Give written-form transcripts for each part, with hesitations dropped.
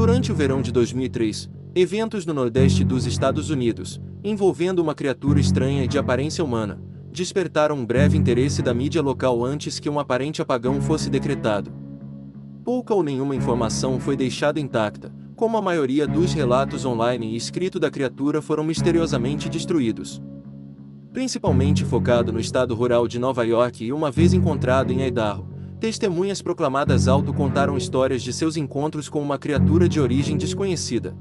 Durante o verão de 2003, eventos no Nordeste dos Estados Unidos, envolvendo uma criatura estranha e de aparência humana, despertaram um breve interesse da mídia local antes que um aparente apagão fosse decretado. Pouca ou nenhuma informação foi deixada intacta, como a maioria dos relatos online e escrito da criatura foram misteriosamente destruídos. Principalmente focado no estado rural de Nova York e uma vez encontrado em Idaho, testemunhas proclamadas alto contaram histórias de seus encontros com uma criatura de origem desconhecida.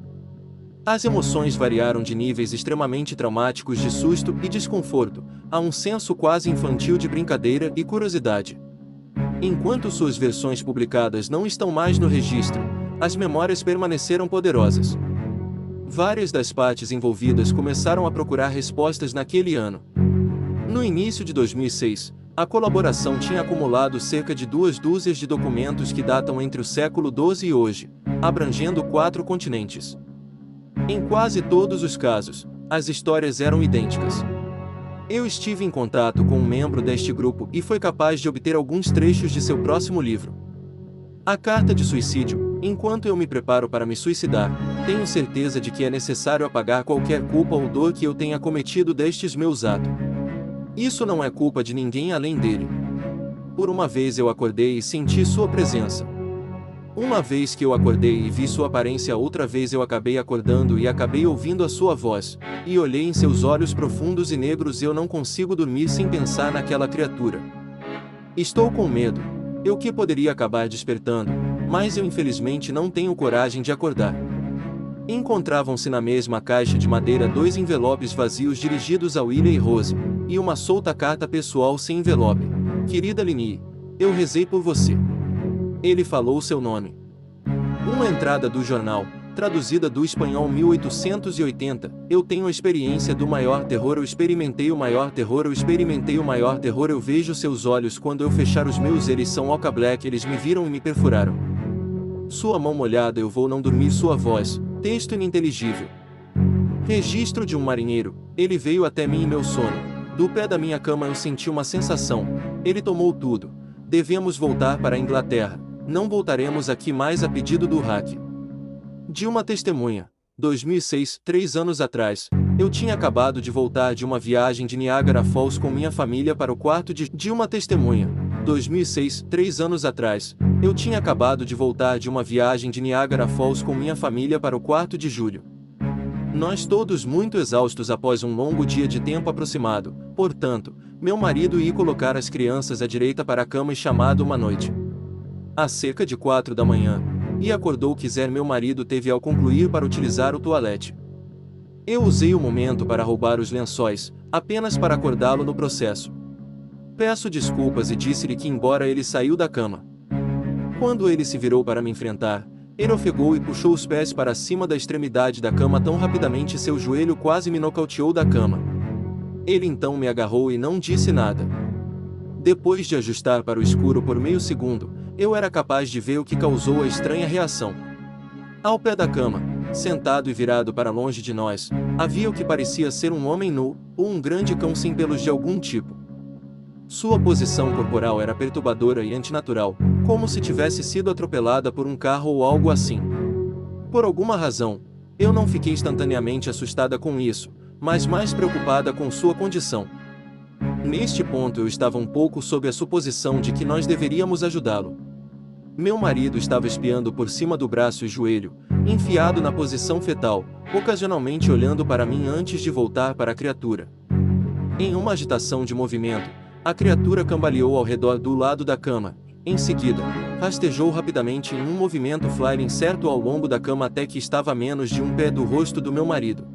As emoções variaram de níveis extremamente traumáticos de susto e desconforto, a um senso quase infantil de brincadeira e curiosidade. Enquanto suas versões publicadas não estão mais no registro, as memórias permaneceram poderosas. Várias das partes envolvidas começaram a procurar respostas naquele ano. No início de 2006, a colaboração tinha acumulado cerca de 2 dúzias de documentos que datam entre o século XII e hoje, abrangendo 4 continentes. Em quase todos os casos, as histórias eram idênticas. Eu estive em contato com um membro deste grupo e foi capaz de obter alguns trechos de seu próximo livro. A carta de suicídio. Enquanto eu me preparo para me suicidar, tenho certeza de que é necessário apagar qualquer culpa ou dor que eu tenha cometido destes meus atos. Isso não é culpa de ninguém além dele. Por uma vez eu acordei e senti sua presença. Uma vez que eu acordei e vi sua aparência, outra vez eu acabei acordando e acabei ouvindo a sua voz, e olhei em seus olhos profundos e negros e eu não consigo dormir sem pensar naquela criatura. Estou com medo. Eu que poderia acabar despertando, mas eu infelizmente não tenho coragem de acordar. Encontravam-se na mesma caixa de madeira 2 envelopes vazios dirigidos a William e Rose, e uma solta carta pessoal sem envelope. Querida Linnie, eu rezei por você. Ele falou seu nome. Uma entrada do jornal, traduzida do espanhol 1880, eu tenho a experiência do maior terror, eu experimentei o maior terror, eu experimentei o maior terror, eu vejo seus olhos quando eu fechar os meus, eles são oca black, eles me viram e me perfuraram. Sua mão molhada, eu vou não dormir, sua voz, texto ininteligível. Registro de um marinheiro, ele veio até mim em meu sono. Do pé da minha cama eu senti uma sensação, ele tomou tudo. Devemos voltar para a Inglaterra, não voltaremos aqui mais a pedido do hack. De uma testemunha, 2006, 3 anos atrás, eu tinha acabado de voltar de uma viagem de Niagara Falls com minha família para o quarto de uma testemunha, 2006, 3 anos atrás, eu tinha acabado de voltar de uma viagem de Niagara Falls com minha família para o quarto de julho. Nós todos muito exaustos após um longo dia de tempo aproximado, portanto, meu marido ia colocar as crianças à direita para a cama e chamado uma noite. Às cerca de 4 da manhã, e acordou quiser meu marido teve ao concluir para utilizar o toalete. Eu usei o momento para roubar os lençóis, apenas para acordá-lo no processo. Peço desculpas e disse-lhe que embora ele saiu da cama. Quando ele se virou para me enfrentar, ele ofegou e puxou os pés para cima da extremidade da cama tão rapidamente seu joelho quase me nocauteou da cama. Ele então me agarrou e não disse nada. Depois de ajustar para o escuro por meio segundo, eu era capaz de ver o que causou a estranha reação. Ao pé da cama, sentado e virado para longe de nós, havia o que parecia ser um homem nu, ou um grande cão sem pelos de algum tipo. Sua posição corporal era perturbadora e antinatural, como se tivesse sido atropelada por um carro ou algo assim. Por alguma razão, eu não fiquei instantaneamente assustada com isso, mas mais preocupada com sua condição. Neste ponto eu estava um pouco sob a suposição de que nós deveríamos ajudá-lo. Meu marido estava espiando por cima do braço e joelho, enfiado na posição fetal, ocasionalmente olhando para mim antes de voltar para a criatura. Em uma agitação de movimento, a criatura cambaleou ao redor do lado da cama. Em seguida, rastejou rapidamente em um movimento flying certo ao longo da cama até que estava a menos de um pé do rosto do meu marido.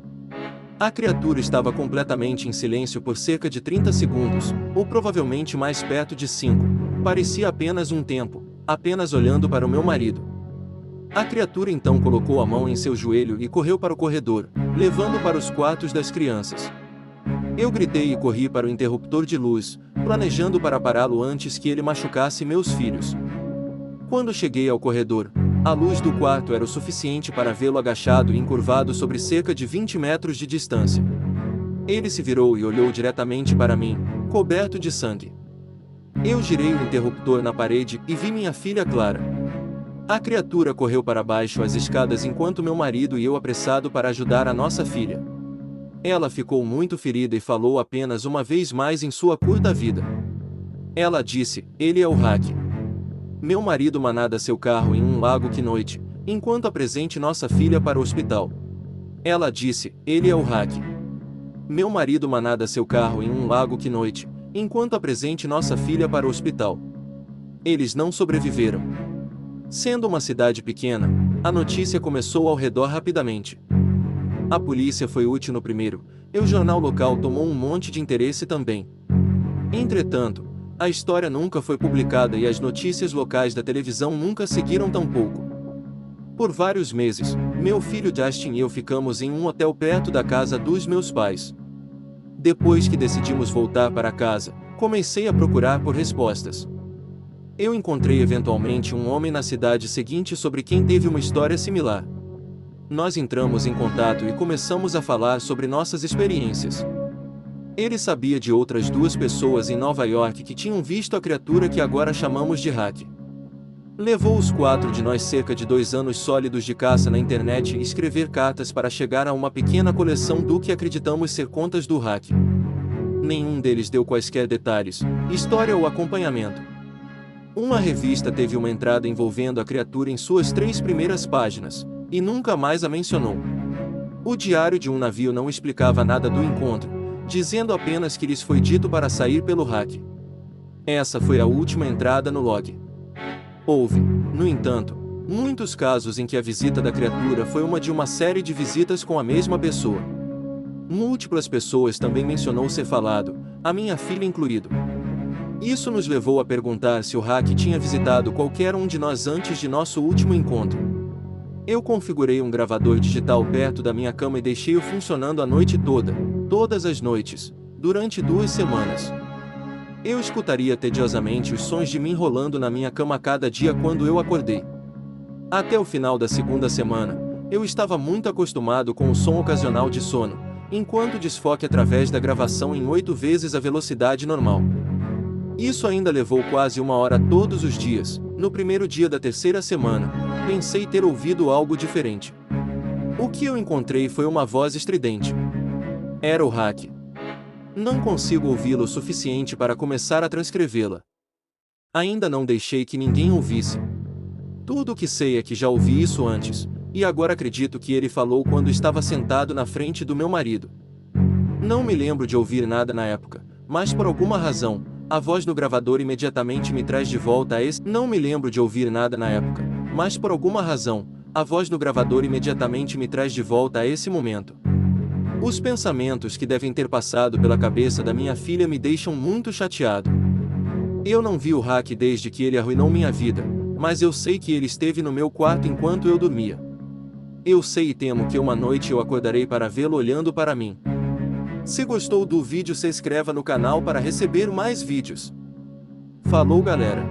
A criatura estava completamente em silêncio por cerca de 30 segundos, ou provavelmente mais perto de 5. Parecia apenas um tempo, apenas olhando para o meu marido. A criatura então colocou a mão em seu joelho e correu para o corredor, levando para os quartos das crianças. Eu gritei e corri para o interruptor de luz, planejando para pará-lo antes que ele machucasse meus filhos. Quando cheguei ao corredor, a luz do quarto era o suficiente para vê-lo agachado e encurvado sobre cerca de 20 metros de distância. Ele se virou e olhou diretamente para mim, coberto de sangue. Eu girei o interruptor na parede e vi minha filha Clara. A criatura correu para baixo as escadas enquanto meu marido e eu apressado para ajudar a nossa filha. Ela ficou muito ferida e falou apenas uma vez mais em sua curta vida. Ela disse, ele é o hack. Meu marido manada seu carro em um lago que noite, enquanto apresente nossa filha para o hospital. Ela disse, ele é o hack. Meu marido manada seu carro em um lago que noite, enquanto apresente nossa filha para o hospital. Eles não sobreviveram. Sendo uma cidade pequena, a notícia começou ao redor rapidamente. A polícia foi útil no primeiro, e o jornal local tomou um monte de interesse também. Entretanto, a história nunca foi publicada e as notícias locais da televisão nunca seguiram tampouco. Por vários meses, meu filho Justin e eu ficamos em um hotel perto da casa dos meus pais. Depois que decidimos voltar para casa, comecei a procurar por respostas. Eu encontrei eventualmente um homem na cidade seguinte sobre quem teve uma história similar. Nós entramos em contato e começamos a falar sobre nossas experiências. Ele sabia de outras 2 pessoas em Nova York que tinham visto a criatura que agora chamamos de hack. Levou os 4 de nós cerca de 2 anos sólidos de caça na internet e escrever cartas para chegar a uma pequena coleção do que acreditamos ser contas do hack. Nenhum deles deu quaisquer detalhes, história ou acompanhamento. Uma revista teve uma entrada envolvendo a criatura em suas 3 primeiras páginas, e nunca mais a mencionou. O diário de um navio não explicava nada do encontro, dizendo apenas que lhes foi dito para sair pelo hack. Essa foi a última entrada no log. Houve, no entanto, muitos casos em que a visita da criatura foi uma de uma série de visitas com a mesma pessoa. Múltiplas pessoas também mencionou ser falado, a minha filha incluído. Isso nos levou a perguntar se o hack tinha visitado qualquer um de nós antes de nosso último encontro. Eu configurei um gravador digital perto da minha cama e deixei-o funcionando a noite toda, todas as noites, durante 2 semanas. Eu escutaria tediosamente os sons de mim rolando na minha cama cada dia quando eu acordei. Até o final da 2ª semana, eu estava muito acostumado com o som ocasional de sono, enquanto desfoque através da gravação em 8 vezes a velocidade normal. Isso ainda levou quase 1 hora todos os dias. No primeiro dia da 3ª semana, pensei ter ouvido algo diferente. O que eu encontrei foi uma voz estridente. Era o hack. Não consigo ouvi-lo o suficiente para começar a transcrevê-la. Ainda não deixei que ninguém ouvisse. Tudo o que sei é que já ouvi isso antes, e agora acredito que ele falou quando estava sentado na frente do meu marido. Não me lembro de ouvir nada na época, mas por alguma razão, a voz no gravador imediatamente me traz de volta a esse... Não me lembro de ouvir nada na época, mas por alguma razão, a voz no gravador imediatamente me traz de volta a esse momento. Os pensamentos que devem ter passado pela cabeça da minha filha me deixam muito chateado. Eu não vi o hack desde que ele arruinou minha vida, mas eu sei que ele esteve no meu quarto enquanto eu dormia. Eu sei e temo que uma noite eu acordarei para vê-lo olhando para mim. Se gostou do vídeo, se inscreva no canal para receber mais vídeos. Falou, galera!